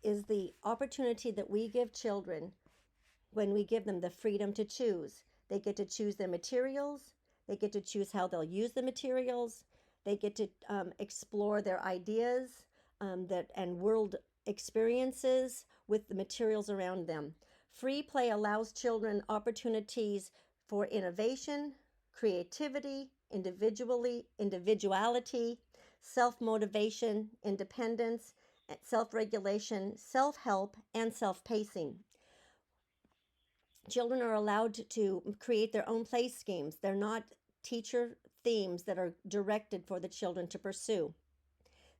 is the opportunity that we give children when we give them the freedom to choose. They get to choose their materials, they get to choose how they'll use the materials, they get to explore their ideas and world experiences with the materials around them. Free play allows children opportunities for innovation, creativity, individuality, self-motivation, independence, self-regulation, self-help, and self-pacing. Children are allowed to create their own play schemes. They're not teacher themes that are directed for the children to pursue.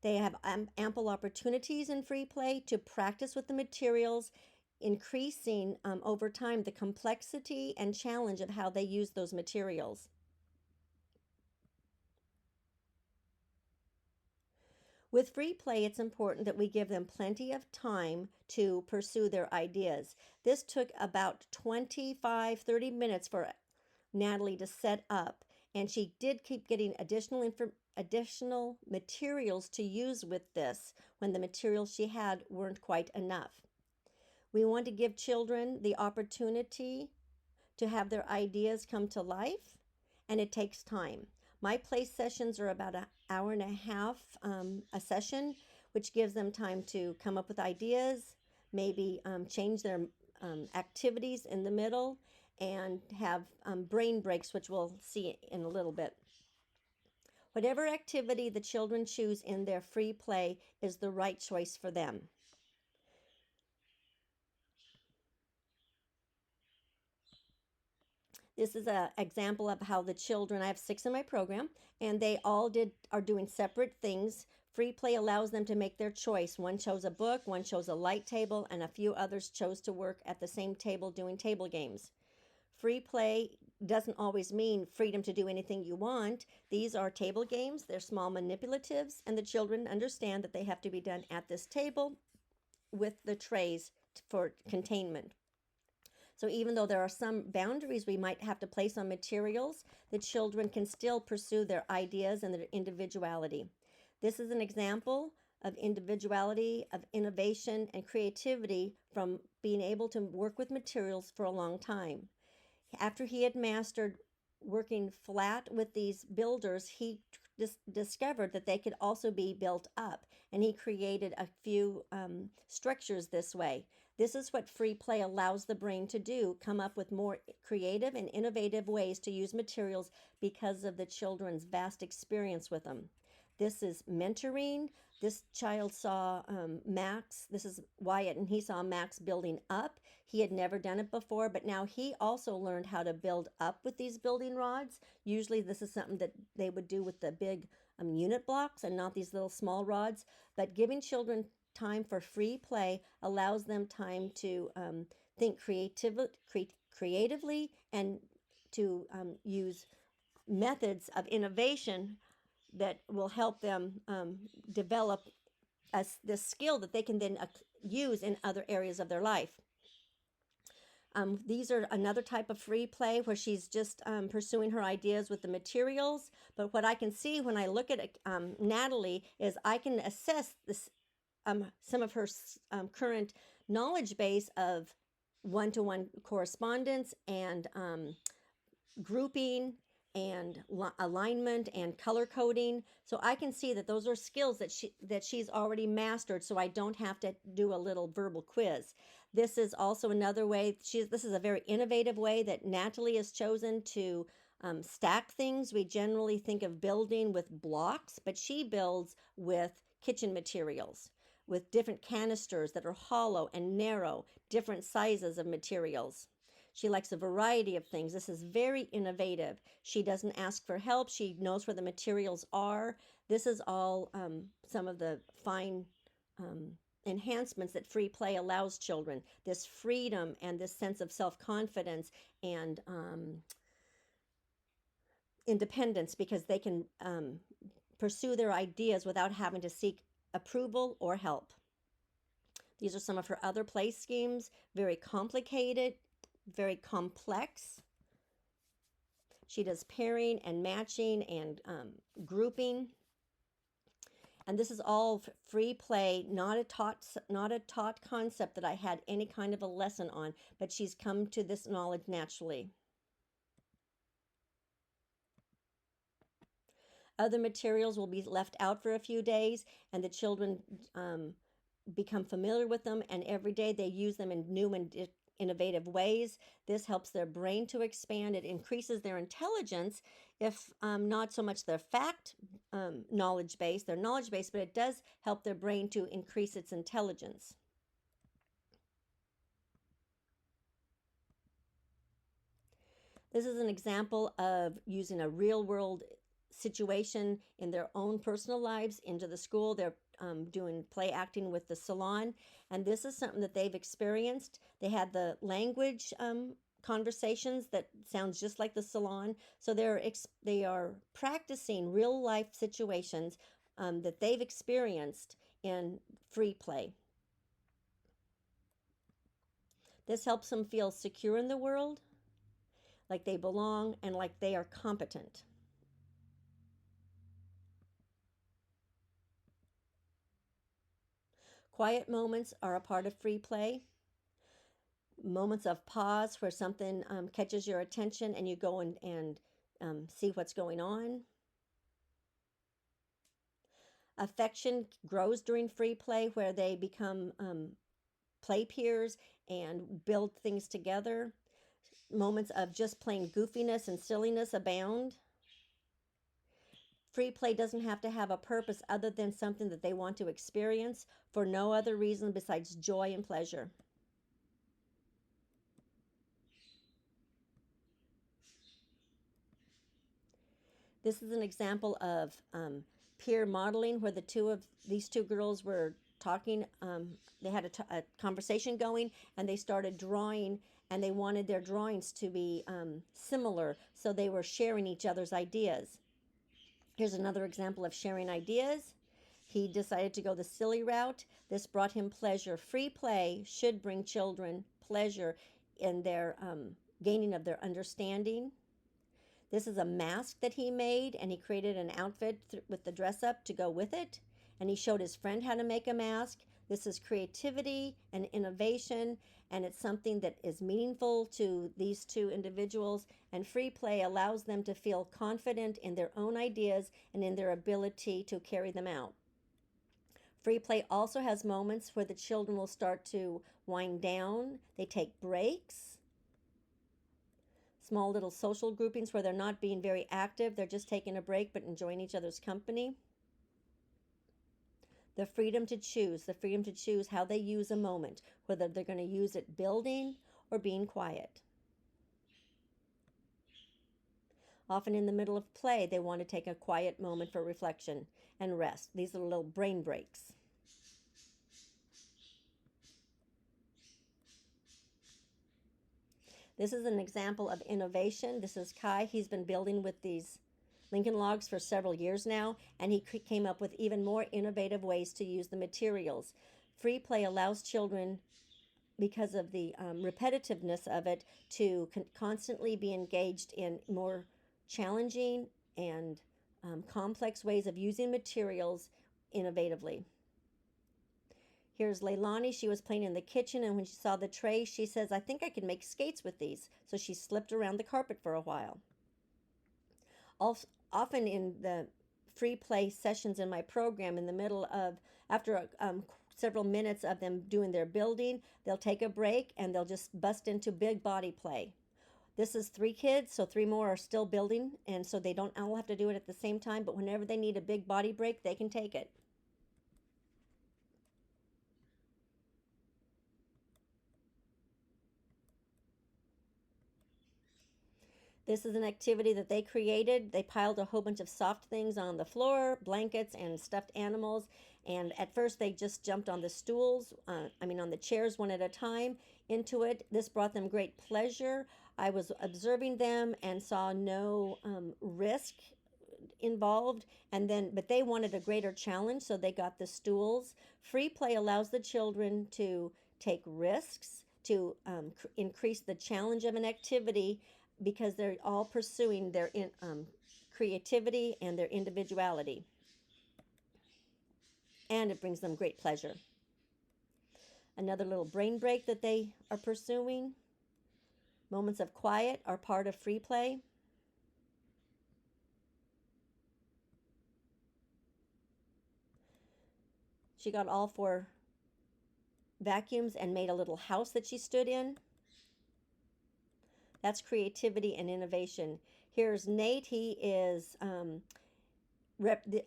They have ample opportunities in free play to practice with the materials, increasing over time the complexity and challenge of how they use those materials. With free play, it's important that we give them plenty of time to pursue their ideas. This took about 25-30 minutes for Natalie to set up, and she did keep getting additional materials to use with this when the materials she had weren't quite enough. We want to give children the opportunity to have their ideas come to life, and it takes time. My play sessions are about an hour and a half a session, which gives them time to come up with ideas, maybe change their activities in the middle, and have brain breaks, which we'll see in a little bit. Whatever activity the children choose in their free play is the right choice for them. This is an example of how the children, I have 6 in my program, and they all are doing separate things. Free play allows them to make their choice. One chose a book, one chose a light table, and a few others chose to work at the same table doing table games. Free play doesn't always mean freedom to do anything you want. These are table games, they're small manipulatives, and the children understand that they have to be done at this table with the trays for containment. So even though there are some boundaries we might have to place on materials, the children can still pursue their ideas and their individuality. This is an example of individuality, of innovation, and creativity from being able to work with materials for a long time. After he had mastered working flat with these builders, he discovered that they could also be built up, and he created a few structures this way. This is what free play allows the brain to do, come up with more creative and innovative ways to use materials because of the children's vast experience with them. This is mentoring. This child saw Max, this is Wyatt, and he saw Max building up. He had never done it before, but now he also learned how to build up with these building rods. Usually this is something that they would do with the big unit blocks and not these little small rods. But giving children time for free play allows them time to think creatively and to use methods of innovation that will help them develop this skill that they can then use in other areas of their life. These are another type of free play where she's just pursuing her ideas with the materials. But what I can see when I look at Natalie is I can assess this, some of her current knowledge base of one-to-one correspondence and grouping and alignment and color coding. So I can see that those are skills that she's already mastered, so I don't have to do a little verbal quiz. This is also another way, this is a very innovative way that Natalie has chosen to stack things. We generally think of building with blocks, but she builds with kitchen materials, with different canisters that are hollow and narrow, different sizes of materials. She likes a variety of things. This is very innovative. She doesn't ask for help. She knows where the materials are. This is all some of the fine enhancements that free play allows children. This freedom and this sense of self-confidence and independence, because they can pursue their ideas without having to seek approval or help. These are some of her other play schemes, very complicated, very complex. She does pairing and matching and grouping. And this is all free play, not a taught concept that I had any kind of a lesson on, but she's come to this knowledge naturally. Other materials will be left out for a few days, and the children become familiar with them, and every day they use them in new and innovative ways. This helps their brain to expand. It increases their intelligence, if not so much their fact knowledge base, their knowledge base, but it does help their brain to increase its intelligence. This is an example of using a real world situation in their own personal lives into the school. They're doing play acting with the salon, and this is something that they've experienced. They had the language conversations that sounds just like the salon, so they are practicing real life situations that they've experienced in free play. This helps them feel secure in the world, like they belong, and like they are competent. Quiet moments are a part of free play. Moments of pause where something catches your attention and you go and see what's going on. Affection grows during free play, where they become play peers and build things together. Moments of just plain goofiness and silliness abound. Free play doesn't have to have a purpose other than something that they want to experience for no other reason besides joy and pleasure. This is an example of peer modeling, where these two girls were talking. They had a conversation going, and they started drawing, and they wanted their drawings to be similar, so they were sharing each other's ideas. Here's another example of sharing ideas. He decided to go the silly route. This brought him pleasure. Free play should bring children pleasure in their gaining of their understanding. This is a mask that he made, and he created an outfit with the dress up to go with it. And he showed his friend how to make a mask. This is creativity and innovation, and it's something that is meaningful to these two individuals. And free play allows them to feel confident in their own ideas and in their ability to carry them out. Free play also has moments where the children will start to wind down. They take breaks. Small little social groupings where they're not being very active, they're just taking a break but enjoying each other's company. The freedom to choose how they use a moment, whether they're going to use it building or being quiet. Often in the middle of play, they want to take a quiet moment for reflection and rest. These are little brain breaks. This is an example of innovation. This is Kai. He's been building with these Lincoln logs for several years now, and he came up with even more innovative ways to use the materials. Free play allows children, because of the repetitiveness of it, to constantly be engaged in more challenging and complex ways of using materials innovatively. Here's Leilani. She was playing in the kitchen, and when she saw the tray, she says, "I think I can make skates with these." So she slipped around the carpet for a while. Often in the free play sessions in my program, in the middle of, after several minutes of them doing their building, they'll take a break and they'll just bust into big body play. This is 3 kids, so 3 more are still building, and so they don't all have to do it at the same time, but whenever they need a big body break, they can take it. This is an activity that they created. They piled a whole bunch of soft things on the floor, blankets and stuffed animals. And at first they just jumped on the stools, on the chairs one at a time into it. This brought them great pleasure. I was observing them and saw no risk involved, but they wanted a greater challenge, so they got the stools. Free play allows the children to take risks, to increase the challenge of an activity, because they're all pursuing their creativity and their individuality. and it brings them great pleasure. Another little brain break that they are pursuing. Moments of quiet are part of free play. She got all 4 vacuums and made a little house that she stood in. That's creativity and innovation. Here's Nate. He is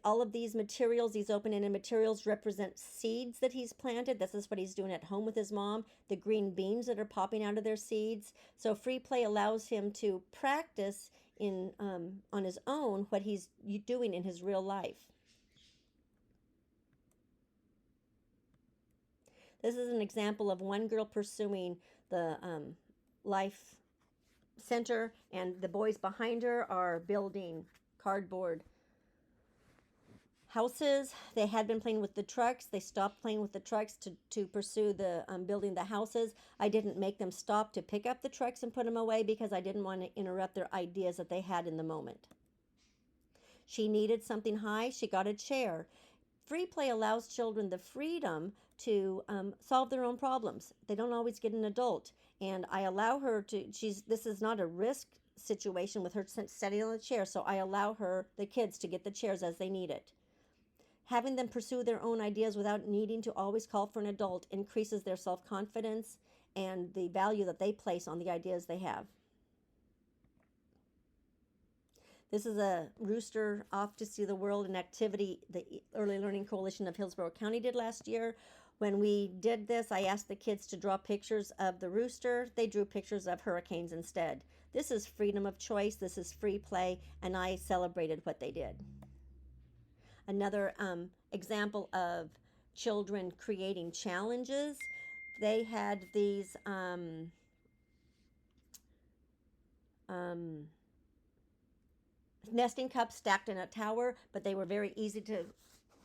all of these materials, these open-ended materials, represent seeds that he's planted. This is what he's doing at home with his mom. The green beans that are popping out of their seeds. So free play allows him to practice on his own what he's doing in his real life. This is an example of one girl pursuing the life center, and the boys behind her are building cardboard houses. They had been playing with the trucks. They stopped playing with the trucks to pursue the building the houses. I didn't make them stop to pick up the trucks and put them away because I didn't want to interrupt their ideas that they had in the moment. She needed something high. She got a chair. Free play allows children the freedom to solve their own problems. They don't always get an adult, and I allow her to. This is not a risk situation with her sitting on the chair, so I allow the kids, to get the chairs as they need it. Having them pursue their own ideas without needing to always call for an adult increases their self-confidence and the value that they place on the ideas they have. This is a rooster off to see the world, an activity the Early Learning Coalition of Hillsborough County did last year. When we did this, I asked the kids to draw pictures of the rooster. They drew pictures of hurricanes instead. This is freedom of choice. This is free play, and I celebrated what they did. Another example of children creating challenges. They had these nesting cups stacked in a tower, but they were very easy to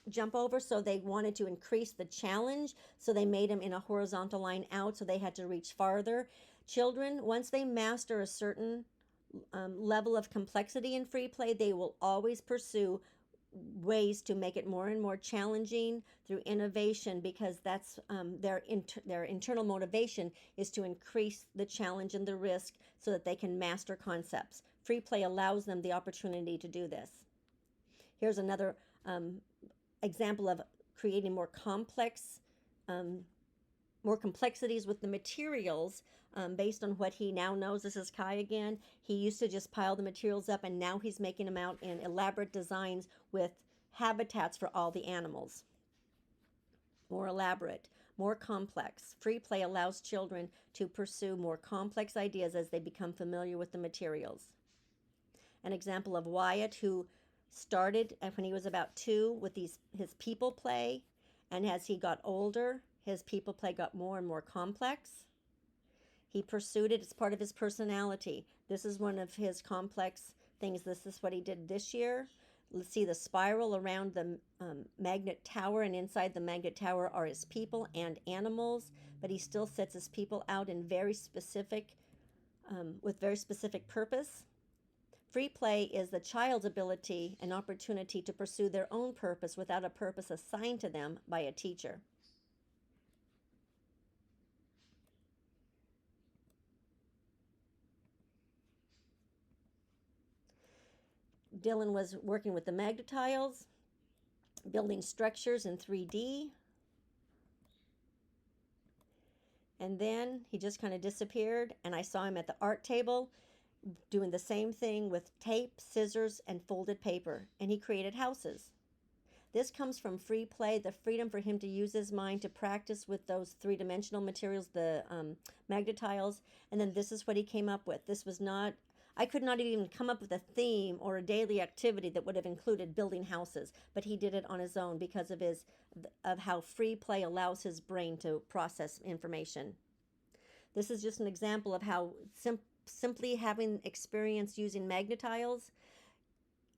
jump over, so they wanted to increase the challenge, so they made them in a horizontal line out, so they had to reach farther. Children, once they master a certain level of complexity in free play, they will always pursue ways to make it more and more challenging through innovation, because that's their internal motivation is to increase the challenge and the risk so that they can master concepts. Free play allows them the opportunity to do this. Here's another example of creating more complexities with the materials based on what he now knows. This is Kai again. He used to just pile the materials up, and now he's making them out in elaborate designs with habitats for all the animals. More elaborate, more complex. Free play allows children to pursue more complex ideas as they become familiar with the materials. An example of Wyatt, who started when he was about 2 with his people play, and as he got older, his people play got more and more complex. He pursued it as part of his personality. This is one of his complex things. This is what he did this year. Let's see the spiral around the magnet tower, and inside the magnet tower are his people and animals, but he still sets his people out in very specific, with very specific purpose. Free play is the child's ability and opportunity to pursue their own purpose without a purpose assigned to them by a teacher. Dylan was working with the magnetiles, building structures in 3D. And then he just kind of disappeared, and I saw him at the art table doing the same thing with tape, scissors, and folded paper, and he created houses. This comes from free play, the freedom for him to use his mind to practice with those 3-dimensional materials, the magnetiles, and then this is what he came up with. This was not, I could not even come up with a theme or a daily activity that would have included building houses, but he did it on his own because of how free play allows his brain to process information. This is just an example of how simply having experience using magnetiles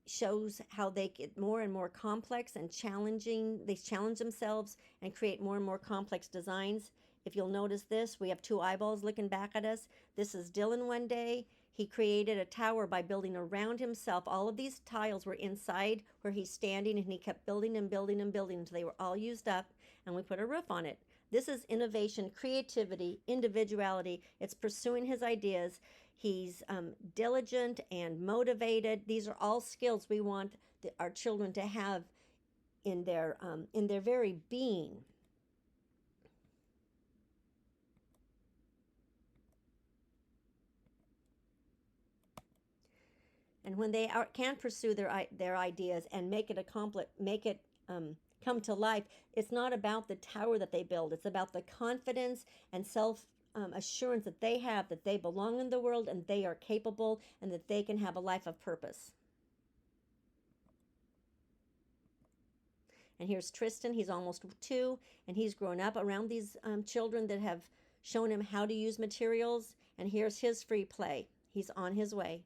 shows how they get more and more complex and challenging. They challenge themselves and create more and more complex designs. If you'll notice this, we have 2 eyeballs looking back at us. This is Dylan one day. He created a tower by building around himself. All of these tiles were inside where he's standing, and he kept building and building and building until they were all used up, and we put a roof on it. This is innovation, creativity, individuality. It's pursuing his ideas. He's diligent and motivated. These are all skills we want our children to have in their very being. And when they can pursue their ideas and make it come to life, it's not about the tower that they build. It's about the confidence and self assurance that they have that they belong in the world and they are capable and that they can have a life of purpose. And here's Tristan. He's almost 2, and he's grown up around these children that have shown him how to use materials. And here's his free play. He's on his way.